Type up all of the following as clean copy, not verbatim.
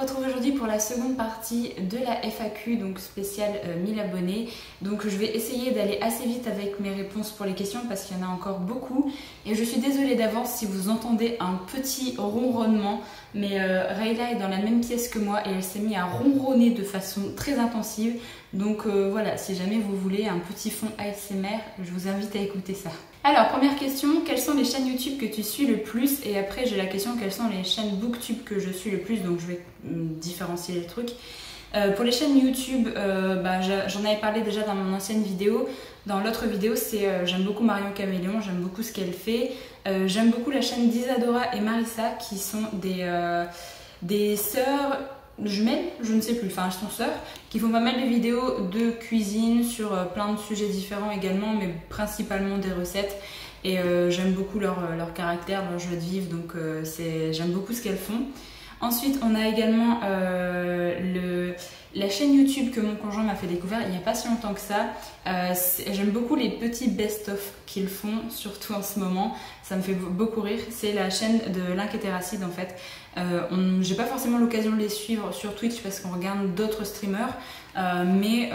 retrouve aujourd'hui pour la seconde partie de la FAQ, donc spéciale 1000 abonnés. Donc je vais essayer d'aller assez vite avec mes réponses pour les questions parce qu'il y en a encore beaucoup. Et je suis désolée d'avance si vous entendez un petit ronronnement, mais Rayla est dans la même pièce que moi et elle s'est mise à ronronner de façon très intensive. Donc voilà, si jamais vous voulez un petit fond ASMR, je vous invite à écouter ça. Alors, première question, quelles sont les chaînes YouTube que tu suis le plus? Et après, j'ai la question, quelles sont les chaînes Booktube que je suis le plus? Donc, je vais différencier les trucs. Pour les chaînes YouTube, j'en avais parlé déjà dans mon ancienne vidéo. Dans l'autre vidéo, c'est j'aime beaucoup Marion Caméléon, j'aime beaucoup ce qu'elle fait. J'aime beaucoup la chaîne d'Isadora et Marissa, qui sont des sœurs jumelles, je ne sais plus, enfin elles sont sœurs, qui font pas mal de vidéos de cuisine sur plein de sujets différents également, mais principalement des recettes. Et j'aime beaucoup leur caractère, leur joie de vivre, donc j'aime beaucoup ce qu'elles font. Ensuite, on a également la chaîne YouTube que mon conjoint m'a fait découvrir il n'y a pas si longtemps que ça. J'aime beaucoup les petits best-of qu'ils font, surtout en ce moment. Ça me fait beaucoup rire. C'est la chaîne de L'Inquétéracide en fait. J'ai pas forcément l'occasion de les suivre sur Twitch parce qu'on regarde d'autres streamers. Mais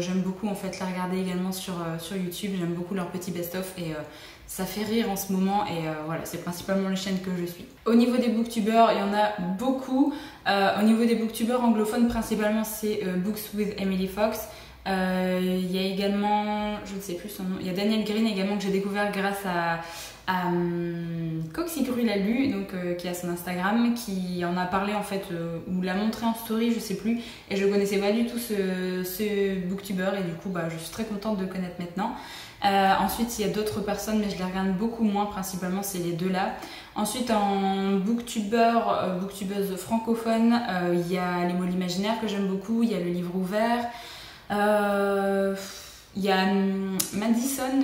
j'aime beaucoup en fait la regarder également sur YouTube. J'aime beaucoup leurs petits best-of et ça fait rire en ce moment et voilà, c'est principalement les chaînes que je suis. Au niveau des booktubeurs, il y en a beaucoup. Au niveau des booktubeurs anglophones, principalement c'est Books with Emily Fox. Il y a également, je ne sais plus son nom, il y a Daniel Green également que j'ai découvert grâce à Coxygru l'a lu, donc qui a son Instagram, qui en a parlé en fait, ou l'a montré en story, je sais plus, et je connaissais pas du tout ce booktuber et du coup je suis très contente de le connaître maintenant. Ensuite il y a d'autres personnes mais je les regarde beaucoup moins, principalement c'est les deux là. Ensuite en booktubeuse francophone, il y a Les mots de l'imaginaire que j'aime beaucoup, il y a Le livre ouvert, il y a Madison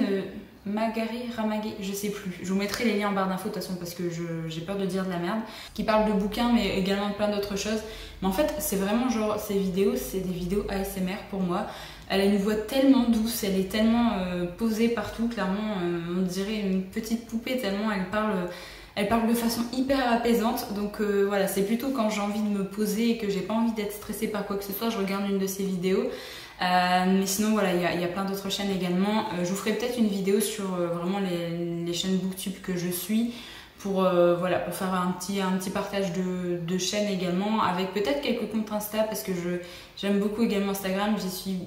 Magari, Ramagé, je sais plus. Je vous mettrai les liens en barre d'infos de toute façon parce que j'ai peur de dire de la merde. Qui parle de bouquins mais également de plein d'autres choses. Mais en fait, c'est vraiment genre, ces vidéos, c'est des vidéos ASMR pour moi. Elle a une voix tellement douce, elle est tellement posée partout, clairement, on dirait une petite poupée tellement elle parle de façon hyper apaisante. Donc voilà, c'est plutôt quand j'ai envie de me poser et que j'ai pas envie d'être stressée par quoi que ce soit, je regarde une de ses vidéos. Mais sinon voilà, il y a plein d'autres chaînes également. Je vous ferai peut-être une vidéo sur vraiment les chaînes Booktube que je suis pour faire un petit partage de chaînes également, avec peut-être quelques comptes Insta parce que j'aime beaucoup également Instagram, j'y suis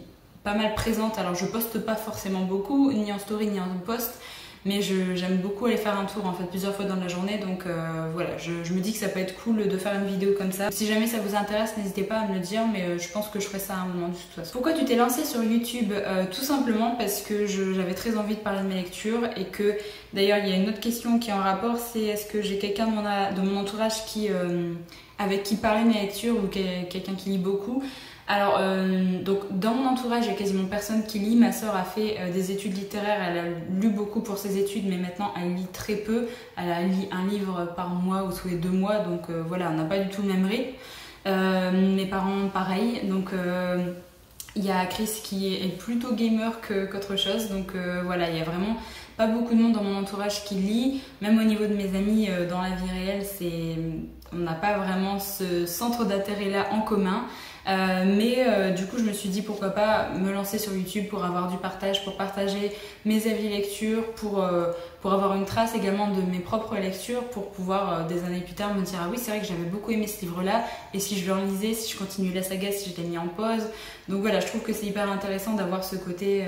pas mal présente. Alors je poste pas forcément beaucoup, ni en story ni en post, mais j'aime beaucoup aller faire un tour en fait plusieurs fois dans la journée, donc voilà, je me dis que ça peut être cool de faire une vidéo comme ça. Si jamais ça vous intéresse, n'hésitez pas à me le dire, mais je pense que je ferai ça à un moment de toute façon. Pourquoi tu t'es lancée sur YouTube? Tout simplement parce que j'avais très envie de parler de mes lectures et que d'ailleurs il y a une autre question qui est en rapport, c'est est-ce que j'ai quelqu'un de mon entourage avec qui parler de mes lectures ou quelqu'un qui lit beaucoup. Alors, donc dans mon entourage, il y a quasiment personne qui lit. Ma soeur a fait des études littéraires, elle a lu beaucoup pour ses études, mais maintenant elle lit très peu. Elle a lu un livre par mois ou tous les 2 mois, donc voilà, on n'a pas du tout le même rythme. Mes parents, pareil. Donc, il y a Chris qui est plutôt gamer qu'autre chose, donc voilà, il y a vraiment pas beaucoup de monde dans mon entourage qui lit. Même au niveau de mes amis dans la vie réelle, on n'a pas vraiment ce centre d'intérêt là en commun. Du coup je me suis dit pourquoi pas me lancer sur YouTube pour avoir du partage, pour partager mes avis lecture, pour avoir une trace également de mes propres lectures, pour pouvoir des années plus tard me dire ah oui c'est vrai que j'avais beaucoup aimé ce livre là et si je le relisais, si je continuais la saga, si je l'ai mis en pause. Donc voilà, je trouve que c'est hyper intéressant d'avoir ce côté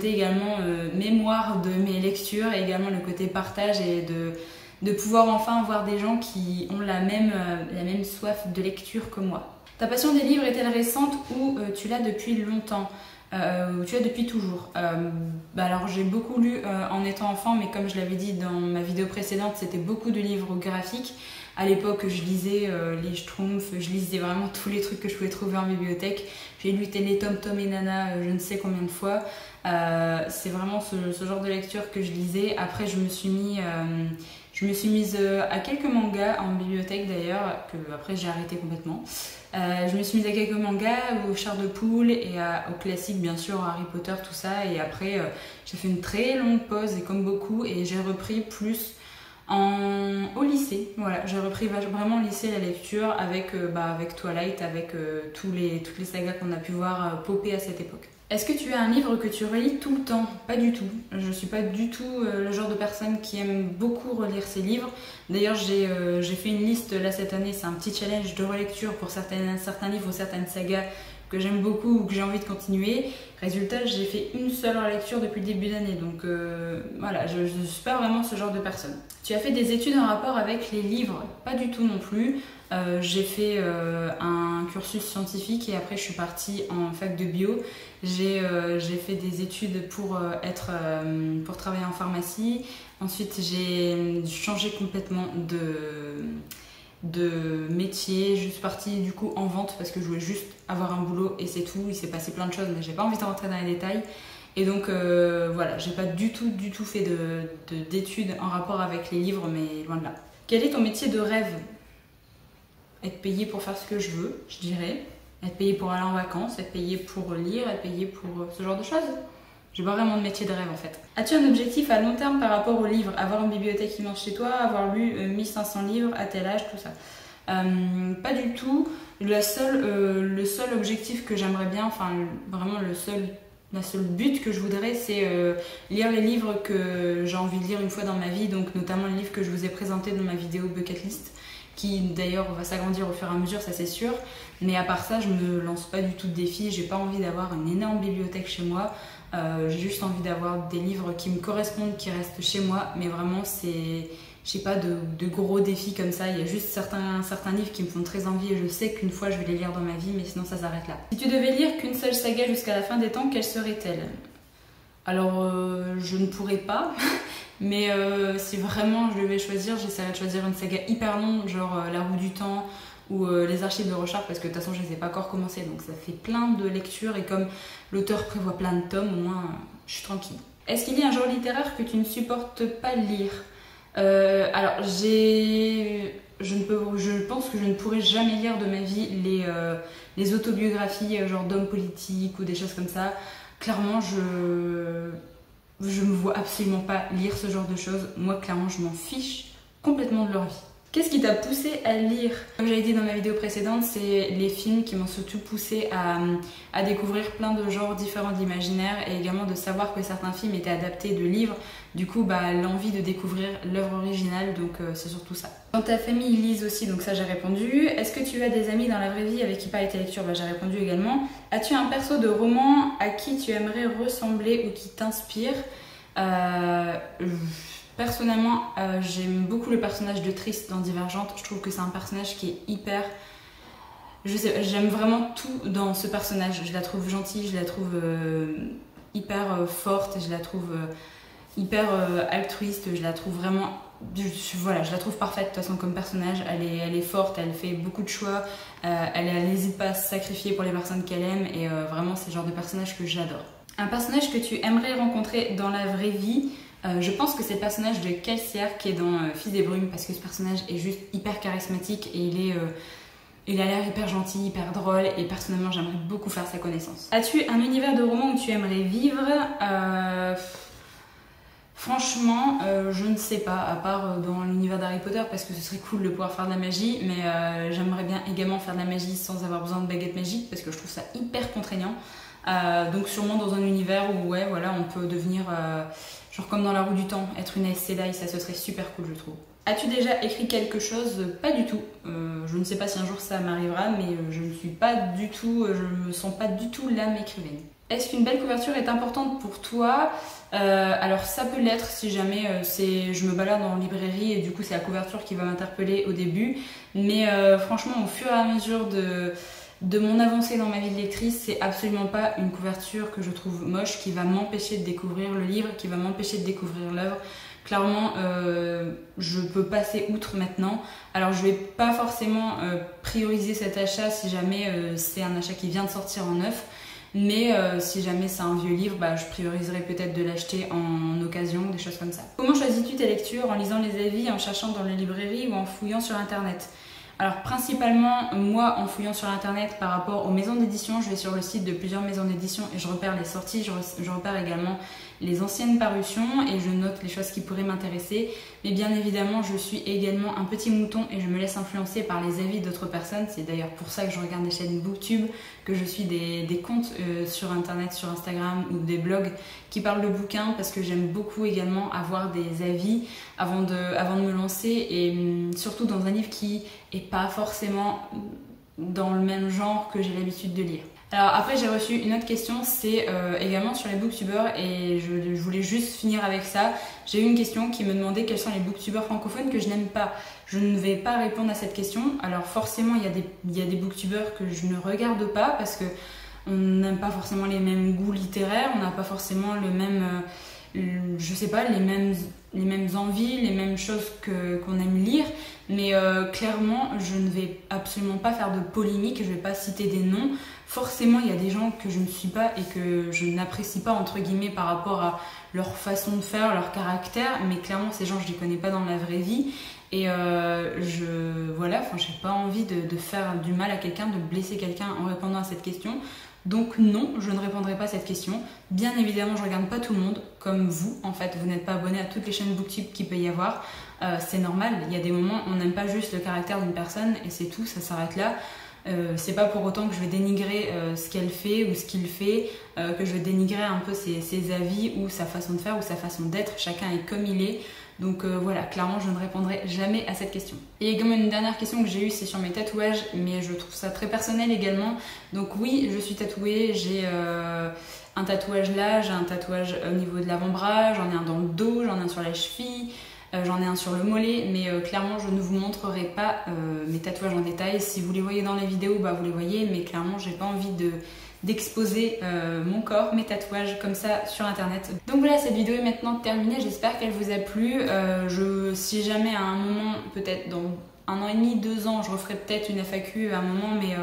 également mémoire de mes lectures et également le côté partage et de pouvoir enfin voir des gens qui ont la même soif de lecture que moi. Ta passion des livres est-elle récente ou tu l'as depuis longtemps? Ou tu l'as depuis toujours? Alors j'ai beaucoup lu en étant enfant, mais comme je l'avais dit dans ma vidéo précédente, c'était beaucoup de livres graphiques. À l'époque, je lisais les Schtroumpfs, je lisais vraiment tous les trucs que je pouvais trouver en bibliothèque. J'ai lu les Tom Tom et Nana je ne sais combien de fois. C'est vraiment ce genre de lecture que je lisais. Après, je me suis mise à quelques mangas en bibliothèque d'ailleurs, que après j'ai arrêté complètement. Je me suis mise à quelques mangas, au Chair de Poule et au classique bien sûr, Harry Potter, tout ça. Et après j'ai fait une très longue pause et comme beaucoup, et j'ai repris plus Au lycée, voilà, j'ai repris vraiment au lycée la lecture avec Twilight, avec toutes les sagas qu'on a pu voir popper à cette époque. Est-ce que tu as un livre que tu relis tout le temps? Pas du tout. Je suis pas du tout le genre de personne qui aime beaucoup relire ses livres. D'ailleurs, j'ai fait une liste là cette année, c'est un petit challenge de relecture pour certains livres ou certaines sagas que j'aime beaucoup ou que j'ai envie de continuer. Résultat, j'ai fait une seule relecture depuis le début d'année, donc voilà, je ne suis pas vraiment ce genre de personne. Tu as fait des études en rapport avec les livres? Pas du tout non plus. J'ai fait un cursus scientifique et après je suis partie en fac de bio. J'ai fait des études pour travailler en pharmacie. Ensuite, j'ai changé complètement de métier. Je suis partie du coup en vente parce que je voulais juste avoir un boulot et c'est tout. Il s'est passé plein de choses mais j'ai pas envie de rentrer dans les détails. Et donc voilà, j'ai pas du tout fait d'études en rapport avec les livres, mais loin de là. Quel est ton métier de rêve? Être payé pour faire ce que je veux, je dirais. Être payé pour aller en vacances, être payé pour lire, être payé pour ce genre de choses. J'ai pas vraiment de métier de rêve en fait. As-tu un objectif à long terme par rapport aux livres? Avoir une bibliothèque immense chez toi, avoir lu 1500 livres à tel âge, tout ça. Pas du tout. Le seul objectif que j'aimerais bien, enfin vraiment le seul but que je voudrais, c'est lire les livres que j'ai envie de lire une fois dans ma vie, donc notamment les livres que je vous ai présentés dans ma vidéo Bucket List, qui d'ailleurs va s'agrandir au fur et à mesure, ça c'est sûr. Mais à part ça, je me lance pas du tout de défi, j'ai pas envie d'avoir une énorme bibliothèque chez moi. J'ai juste envie d'avoir des livres qui me correspondent, qui restent chez moi, mais vraiment j'ai pas de gros défis comme ça. Il y a juste certains livres qui me font très envie et je sais qu'une fois je vais les lire dans ma vie, mais sinon ça s'arrête là. Si tu devais lire qu'une seule saga jusqu'à la fin des temps, quelle serait-elle? Alors je ne pourrais pas, mais si vraiment je devais choisir, j'essaierais de choisir une saga hyper longue, genre La Roue du Temps ou les Archives de Rorschach, parce que de toute façon je les ai pas encore commencé, donc ça fait plein de lectures et comme l'auteur prévoit plein de tomes, au moins je suis tranquille. Est-ce qu'il y a un genre littéraire que tu ne supportes pas lire? Alors je pense que je ne pourrai jamais lire de ma vie les autobiographies genre d'hommes politiques ou des choses comme ça. Clairement, je me vois absolument pas lire ce genre de choses. Moi, clairement, je m'en fiche complètement de leur vie. Qu'est-ce qui t'a poussé à lire? Comme j'avais dit dans ma vidéo précédente, c'est les films qui m'ont surtout poussé à découvrir plein de genres différents d'imaginaire et également de savoir que certains films étaient adaptés de livres. Du coup, l'envie de découvrir l'œuvre originale, donc c'est surtout ça. Dans ta famille, ils lisent aussi, donc ça j'ai répondu. Est-ce que tu as des amis dans la vraie vie avec qui parler tes lectures? J'ai répondu également. As-tu un perso de roman à qui tu aimerais ressembler ou qui t'inspire? Personnellement, j'aime beaucoup le personnage de Triste dans Divergente. Je trouve que c'est un personnage qui est hyper... j'aime vraiment tout dans ce personnage. Je la trouve gentille, je la trouve hyper forte, je la trouve hyper altruiste, je la trouve vraiment... Voilà, je la trouve parfaite de toute façon comme personnage. Elle est forte, elle fait beaucoup de choix, elle n'hésite pas à se sacrifier pour les personnes qu'elle aime et vraiment c'est le genre de personnage que j'adore. Un personnage que tu aimerais rencontrer dans la vraie vie, je pense que c'est le personnage de Kelsier qui est dans Fils des Brumes, parce que ce personnage est juste hyper charismatique et il a l'air hyper gentil, hyper drôle et personnellement j'aimerais beaucoup faire sa connaissance. As-tu un univers de roman où tu aimerais vivre? Franchement, je ne sais pas, à part dans l'univers d'Harry Potter parce que ce serait cool de pouvoir faire de la magie, mais j'aimerais bien également faire de la magie sans avoir besoin de baguette magique parce que je trouve ça hyper contraignant. Donc sûrement dans un univers où ouais, voilà, on peut devenir, genre comme dans La Roue du Temps, être une Aes Sedai, ça ce serait super cool je trouve. As-tu déjà écrit quelque chose? Pas du tout. Je ne sais pas si un jour ça m'arrivera, mais je ne suis pas du tout, je me sens pas du tout l'âme écrivaine. Est-ce qu'une belle couverture est importante pour toi? Alors ça peut l'être si jamais je me balade en librairie et du coup c'est la couverture qui va m'interpeller au début. Mais franchement au fur et à mesure de mon avancée dans ma vie de lectrice, c'est absolument pas une couverture que je trouve moche qui va m'empêcher de découvrir le livre, qui va m'empêcher de découvrir l'œuvre. Clairement, je peux passer outre maintenant. Alors je vais pas forcément prioriser cet achat si jamais c'est un achat qui vient de sortir en neuf. Mais si jamais c'est un vieux livre, je prioriserai peut-être de l'acheter en occasion, des choses comme ça. Comment choisis-tu tes lectures? En lisant les avis, en cherchant dans les librairies ou en fouillant sur internet? Alors principalement, moi en fouillant sur internet par rapport aux maisons d'édition, je vais sur le site de plusieurs maisons d'édition et je repère les sorties, je repère également les anciennes parutions et je note les choses qui pourraient m'intéresser. Mais bien évidemment, je suis également un petit mouton et je me laisse influencer par les avis d'autres personnes. C'est d'ailleurs pour ça que je regarde des chaînes Booktube, que je suis des comptes sur internet, sur Instagram ou des blogs qui parlent de bouquins, parce que j'aime beaucoup également avoir des avis avant de me lancer, et surtout dans un livre qui est pas forcément dans le même genre que j'ai l'habitude de lire. Alors après, j'ai reçu une autre question, c'est également sur les booktubeurs, et je voulais juste finir avec ça. J'ai eu une question qui me demandait quels sont les booktubeurs francophones que je n'aime pas. Je ne vais pas répondre à cette question. Alors forcément, il y a des booktubeurs que je ne regarde pas parce que on n'aime pas forcément les mêmes goûts littéraires, on n'a pas forcément le même, je sais pas, les mêmes envies, les mêmes choses qu'on aime lire. Mais clairement, je ne vais absolument pas faire de polémique, je ne vais pas citer des noms. Forcément, il y a des gens que je ne suis pas et que je n'apprécie pas, entre guillemets, par rapport à leur façon de faire, leur caractère. Mais clairement, ces gens, je ne les connais pas dans la vraie vie. Et voilà, j'ai pas envie de faire du mal à quelqu'un, de blesser quelqu'un en répondant à cette question. Donc non, je ne répondrai pas à cette question. Bien évidemment, je regarde pas tout le monde, comme vous. En fait, vous n'êtes pas abonné à toutes les chaînes Booktube qu'il peut y avoir. C'est normal, il y a des moments où on n'aime pas juste le caractère d'une personne et c'est tout, ça s'arrête là. C'est pas pour autant que je vais dénigrer ce qu'elle fait ou ce qu'il fait, que je vais dénigrer un peu ses avis ou sa façon de faire ou sa façon d'être. Chacun est comme il est. Donc voilà, clairement je ne répondrai jamais à cette question. Et également une dernière question que j'ai eue, c'est sur mes tatouages, mais je trouve ça très personnel également. Donc oui, je suis tatouée, j'ai un tatouage là, j'ai un tatouage au niveau de l'avant-bras, j'en ai un dans le dos, j'en ai un sur la cheville, j'en ai un sur le mollet, mais clairement je ne vous montrerai pas mes tatouages en détail. Si vous les voyez dans les vidéos, bah vous les voyez, mais clairement j'ai pas envie d'exposer mon corps, mes tatouages comme ça sur internet. Donc voilà, cette vidéo est maintenant terminée, j'espère qu'elle vous a plu. Si jamais à un moment, peut-être dans 1 an et demi, 2 ans, je referai peut-être une FAQ à un moment, mais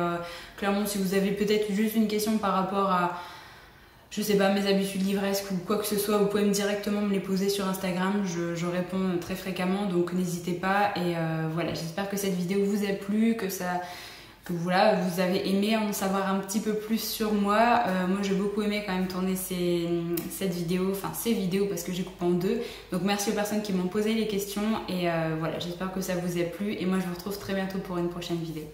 clairement si vous avez peut-être juste une question par rapport à, je sais pas, mes habitudes livresques ou quoi que ce soit, vous pouvez directement me les poser sur Instagram, je réponds très fréquemment, donc n'hésitez pas. Et voilà, j'espère que cette vidéo vous a plu, que voilà, vous avez aimé en savoir un petit peu plus sur moi. Moi j'ai beaucoup aimé quand même tourner ces vidéos parce que j'ai coupé en 2. Donc merci aux personnes qui m'ont posé les questions et voilà, j'espère que ça vous a plu et moi je vous retrouve très bientôt pour une prochaine vidéo.